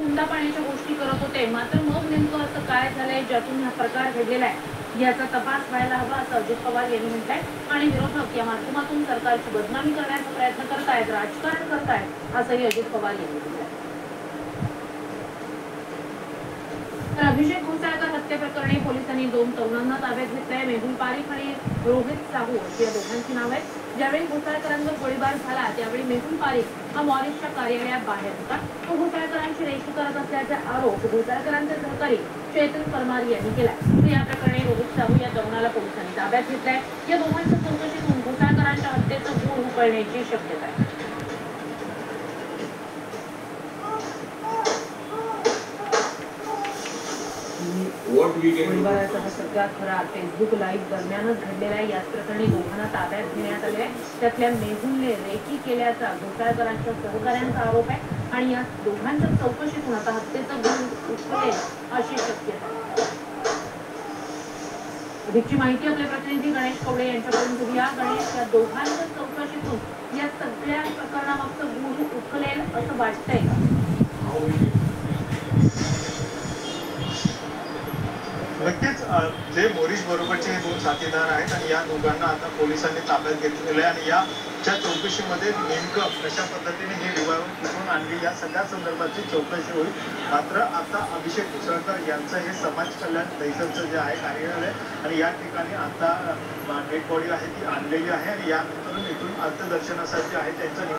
हुंडा पाण्याच्या गोष्टी करत होते। मात्र मग नेमकं असं काय झालंय ज्यातून हा प्रकार घडलेला आहे याचा तपास व्हायला हवा असं अजित पवार यांनी म्हटलंय। आणि विरोधक या माध्यमातून सरकारची बदनामी करण्याचा प्रयत्न करतायत, राजकारण करतायत असंही अजित पवार यांनी म्हटलंय। तर अभिषेक घोसाळकर हत्येप्रकरणी पोलिसांनी 2 तरुणांना ताब्यात घेतलंय। मेहुल पारिख आणि रोहित साहू अशी या दोघांची नाव आहेत। ज्यावेळी घोसाळकरांवर गोळीबार झाला त्यावेळी मेहुल पारिख हा मॉरिसच्या कार्यालयात बाहेर होता। तो घोसाळकरांची रेकी करत असल्याचा आरोप घोसाळकरांचे सहकारी चेतन परमार यांनी केलाय। या प्रकरणी रोहित साहू या तरुणाला पोलिसांनी ताब्यात घेतलंय। या दोघांच्या चौकशीतून घोसाळकरांच्या हत्येचं गूढ उकळण्याची शक्यता आहे। गोळीबाराचा हा सगळा खरा फेसबुक लाईव्ह दरम्यानच घडलेला आहे। याच प्रकरणी दोघांना ताब्यात घेण्यात आले। त्यातल्या मेहुलने रेकी केल्याचा घोसाळकरांच्या सहकाऱ्यांचा आरोप आहे आणि या दोघांच्या चौकशीतून आता हत्येचं गूढ उकळेल अशी शक्यता आहे। अधिकची माहिती आपले प्रतिनिधी गणेश कवडे यांच्याकडून घेऊया। गणेश, या दोघांच्या चौकशीतून या सगळ्या प्रकरणामागचं गूढ उकलेल असं वाटतंय का? नक्कीच जे मोरिस बरोबरचे हे 2 साथीदार आहेत आणि या दोघांना आता पोलिसांनी ताब्यात घेतलेलं आहे आणि याच्या चौकशीमध्ये नेमकं कशा पद्धतीने हे रिव्हॉल्वर कुठून आणली या सगळ्या संदर्भाची चौकशी होईल। मात्र आता अभिषेक घोसाळकर यांचं हे समाज कल्याण दहिसरचं जे आहे कार्यालय आणि या ठिकाणी आता डेड बॉडी आहे ती आणलेली आहे आणि यानंतर इथून अंत्यदर्शनासाठी आहे त्यांचं